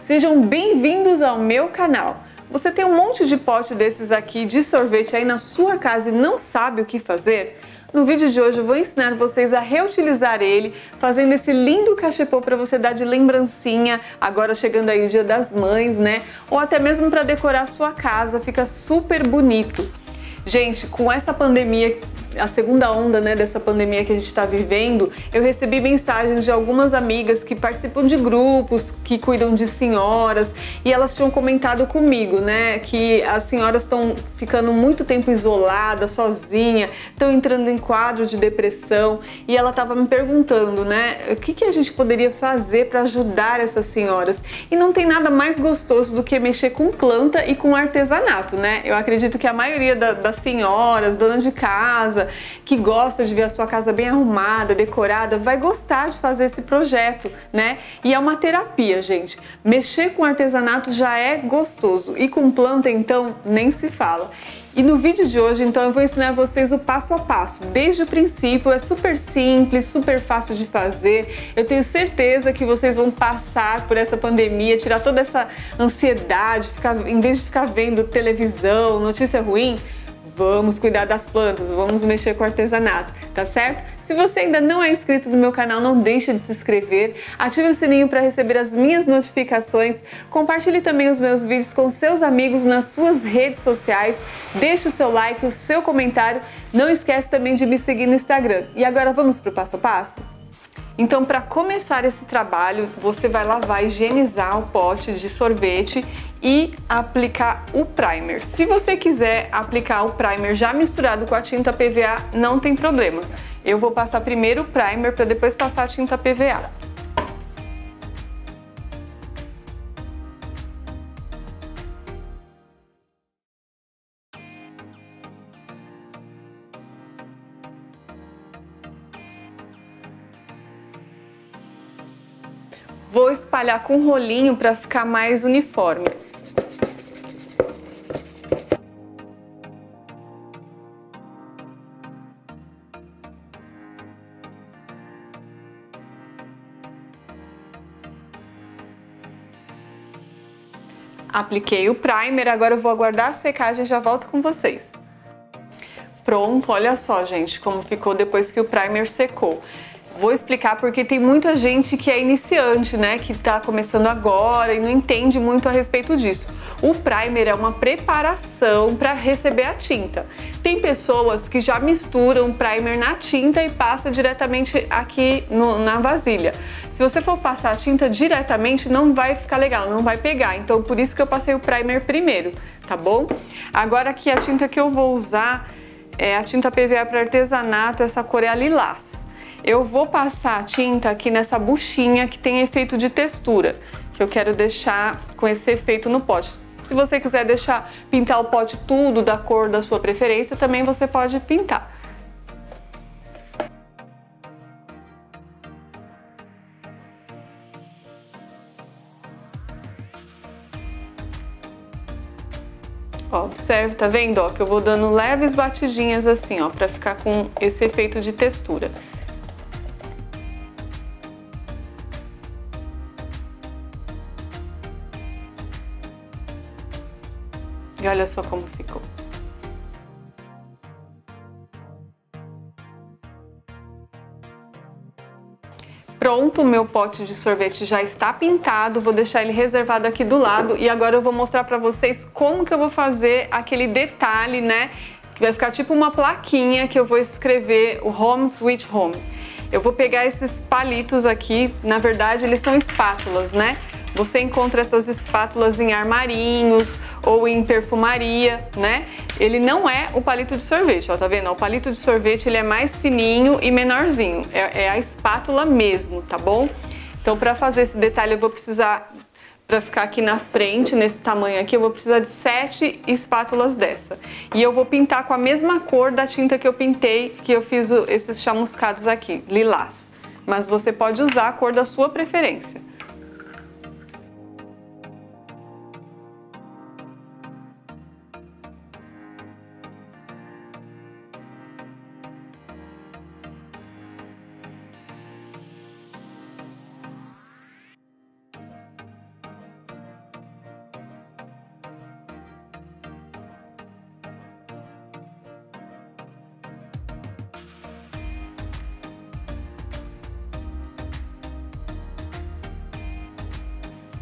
Sejam bem-vindos ao meu canal. Você tem um monte de pote desses aqui de sorvete aí na sua casa e não sabe o que fazer? No vídeo de hoje eu vou ensinar vocês a reutilizar ele, fazendo esse lindo cachepô para você dar de lembrancinha, agora chegando aí o Dia das Mães, né? Ou até mesmo para decorar a sua casa, fica super bonito. Gente, com essa pandemia, a segunda onda, né, dessa pandemia que a gente está vivendo, eu recebi mensagens de algumas amigas que participam de grupos, que cuidam de senhoras, e elas tinham comentado comigo, né, que as senhoras estão ficando muito tempo isoladas, sozinhas, estão entrando em quadro de depressão, e ela estava me perguntando, né, o que a gente poderia fazer para ajudar essas senhoras. E não tem nada mais gostoso do que mexer com planta e com artesanato, né? Eu acredito que a maioria das senhoras, donas de casa, que gosta de ver a sua casa bem arrumada, decorada, vai gostar de fazer esse projeto, né? E é uma terapia, gente. Mexer com artesanato já é gostoso e com planta, então, nem se fala. E no vídeo de hoje, então, eu vou ensinar vocês o passo a passo, desde o princípio. É super simples, super fácil de fazer. Eu tenho certeza que vocês vão passar por essa pandemia, tirar toda essa ansiedade, em vez de ficar vendo televisão, notícia ruim, vamos cuidar das plantas, vamos mexer com artesanato, tá certo? Se você ainda não é inscrito no meu canal, não deixe de se inscrever, ative o sininho para receber as minhas notificações, compartilhe também os meus vídeos com seus amigos nas suas redes sociais, deixe o seu like, o seu comentário, não esquece também de me seguir no Instagram. E agora vamos para o passo a passo? Então, para começar esse trabalho, você vai lavar, higienizar o pote de sorvete e aplicar o primer. Se você quiser aplicar o primer já misturado com a tinta PVA, não tem problema. Eu vou passar primeiro o primer para depois passar a tinta PVA. Vou espalhar com rolinho para ficar mais uniforme. Apliquei o primer, agora eu vou aguardar a secagem e já volto com vocês. Pronto, olha só, gente, como ficou depois que o primer secou. Vou explicar porque tem muita gente que é iniciante, né, que tá começando agora e não entende muito a respeito disso. O primer é uma preparação para receber a tinta. Tem pessoas que já misturam o primer na tinta e passa diretamente aqui na vasilha. Se você for passar a tinta diretamente, não vai ficar legal, não vai pegar. Então, por isso que eu passei o primer primeiro, tá bom? Agora aqui a tinta que eu vou usar é a tinta PVA para artesanato, essa cor é a lilás. Eu vou passar a tinta aqui nessa buchinha que tem efeito de textura, que eu quero deixar com esse efeito no pote. Se você quiser pintar o pote tudo da cor da sua preferência, também você pode pintar. Ó, observe, tá vendo, ó, que eu vou dando leves batidinhas assim, ó, pra ficar com esse efeito de textura. E olha só como ficou. Pronto, o meu pote de sorvete já está pintado, vou deixar ele reservado aqui do lado e agora eu vou mostrar para vocês como que eu vou fazer aquele detalhe, né, que vai ficar tipo uma plaquinha que eu vou escrever o Home Sweet Home. Eu vou pegar esses palitos aqui, na verdade eles são espátulas, né? Você encontra essas espátulas em armarinhos ou em perfumaria, né? Ele não é o palito de sorvete, ó, tá vendo? O palito de sorvete ele é mais fininho e menorzinho, é a espátula mesmo, tá bom? Então, para fazer esse detalhe eu vou precisar, para ficar aqui na frente, nesse tamanho aqui, eu vou precisar de 7 espátulas dessa. E eu vou pintar com a mesma cor da tinta que eu pintei, que eu fiz esses chamuscados aqui, lilás. Mas você pode usar a cor da sua preferência.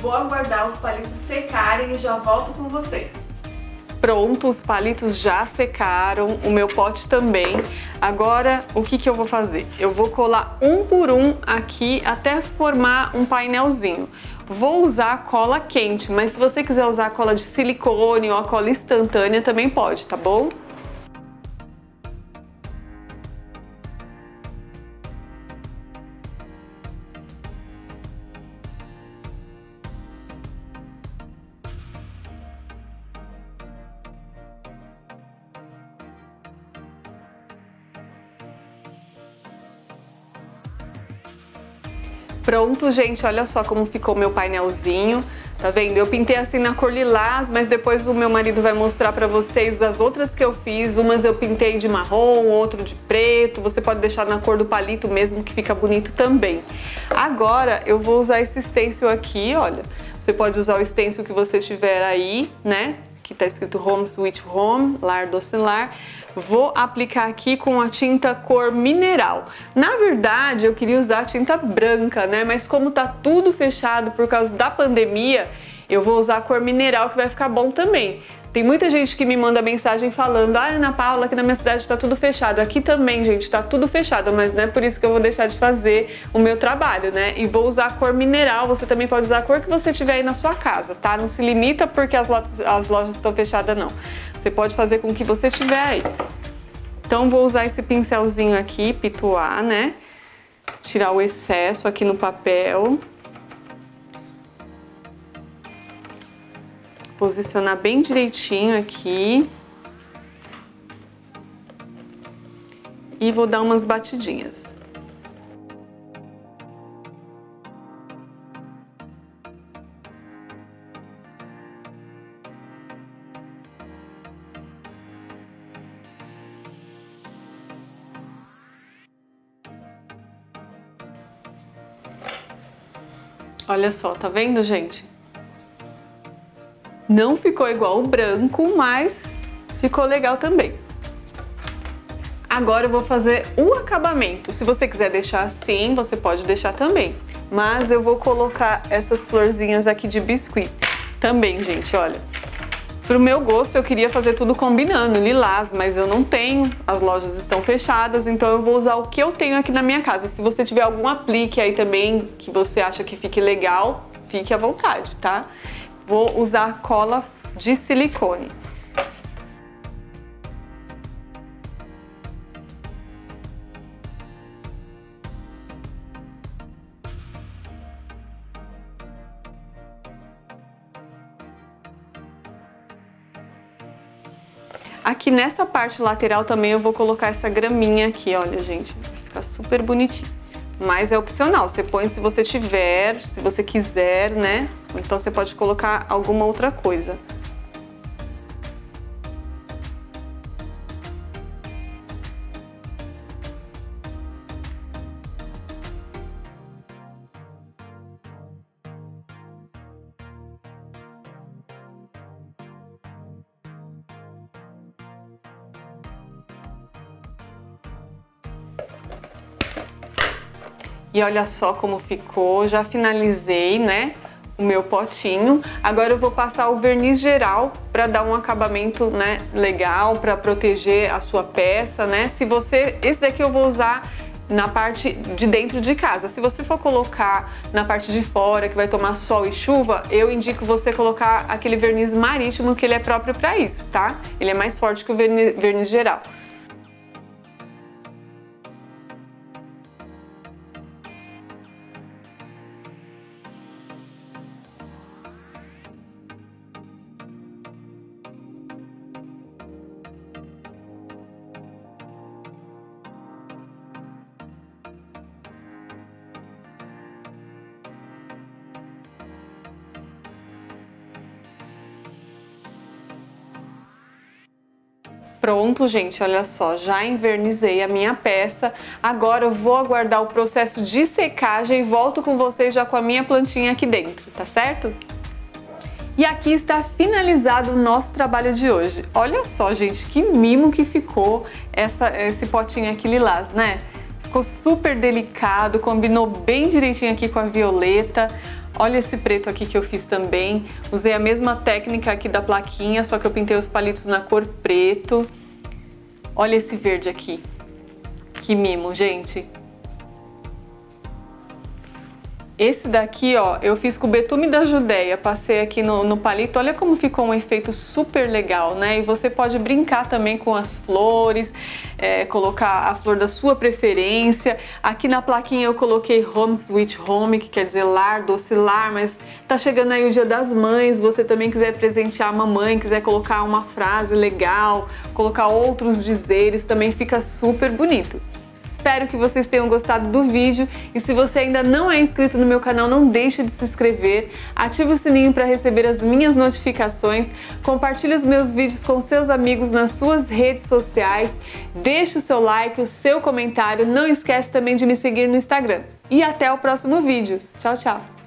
Vou aguardar os palitos secarem e já volto com vocês. Pronto, os palitos já secaram, o meu pote também. Agora, o que eu vou fazer? Eu vou colar um por um aqui até formar um painelzinho. Vou usar cola quente, mas se você quiser usar a cola de silicone ou a cola instantânea também pode, tá bom? Pronto, gente, olha só como ficou meu painelzinho, tá vendo? Eu pintei assim na cor lilás, mas depois o meu marido vai mostrar pra vocês as outras que eu fiz. Umas eu pintei de marrom, outro de preto, você pode deixar na cor do palito mesmo que fica bonito também. Agora eu vou usar esse stencil aqui, olha, você pode usar o stencil que você tiver aí, né? Que tá escrito Home Sweet Home, Lar Doce Lar. Vou aplicar aqui com a tinta cor mineral. Na verdade, eu queria usar a tinta branca, né? Mas como tá tudo fechado por causa da pandemia, eu vou usar a cor mineral que vai ficar bom também. Tem muita gente que me manda mensagem falando: ah, Ana Paula, aqui na minha cidade tá tudo fechado. Aqui também, gente, tá tudo fechado, mas não é por isso que eu vou deixar de fazer o meu trabalho, né? E vou usar a cor mineral, você também pode usar a cor que você tiver aí na sua casa, tá? Não se limita porque as lojas estão fechadas, não. Você pode fazer com o que você tiver aí. Então vou usar esse pincelzinho aqui, pituar, né? Tirar o excesso aqui no papel. Posicionar bem direitinho aqui. E vou dar umas batidinhas. Olha só, tá vendo, gente? Não ficou igual o branco, mas ficou legal também. Agora eu vou fazer o acabamento. Se você quiser deixar assim, você pode deixar também. Mas eu vou colocar essas florzinhas aqui de biscuit também, gente, olha. Pro meu gosto, eu queria fazer tudo combinando, lilás, mas eu não tenho, as lojas estão fechadas, então eu vou usar o que eu tenho aqui na minha casa. Se você tiver algum aplique aí também que você acha que fique legal, fique à vontade, tá? Vou usar cola de silicone. Aqui nessa parte lateral também eu vou colocar essa graminha aqui, olha, gente, fica super bonitinho. Mas é opcional, você põe se você tiver, se você quiser, né? Então você pode colocar alguma outra coisa. E olha só como ficou, já finalizei, né, o meu potinho. Agora eu vou passar o verniz geral para dar um acabamento, né, legal, para proteger a sua peça, né. Se você, esse daqui eu vou usar na parte de dentro de casa. Se você for colocar na parte de fora, que vai tomar sol e chuva, eu indico você colocar aquele verniz marítimo, que ele é próprio para isso, tá? Ele é mais forte que o verniz geral. Pronto, gente, olha só, já envernizei a minha peça. Agora eu vou aguardar o processo de secagem e volto com vocês já com a minha plantinha aqui dentro, tá certo? E aqui está finalizado o nosso trabalho de hoje. Olha só, gente, que mimo que ficou esse potinho aqui lilás, né? Ficou super delicado, combinou bem direitinho aqui com a violeta. Olha esse preto aqui que eu fiz também. Usei a mesma técnica aqui da plaquinha, só que eu pintei os palitos na cor preto. Olha esse verde aqui. Que mimo, gente. Esse daqui, ó, eu fiz com o betume da Judéia, passei aqui no palito, olha como ficou um efeito super legal, né? E você pode brincar também com as flores, colocar a flor da sua preferência. Aqui na plaquinha eu coloquei Home Sweet Home, que quer dizer lar, doce lar, mas tá chegando aí o Dia das Mães, você também quiser presentear a mamãe, quiser colocar uma frase legal, colocar outros dizeres, também fica super bonito. Espero que vocês tenham gostado do vídeo e se você ainda não é inscrito no meu canal, não deixe de se inscrever, ative o sininho para receber as minhas notificações, compartilhe os meus vídeos com seus amigos nas suas redes sociais, deixe o seu like, o seu comentário, não esquece também de me seguir no Instagram. E até o próximo vídeo. Tchau, tchau!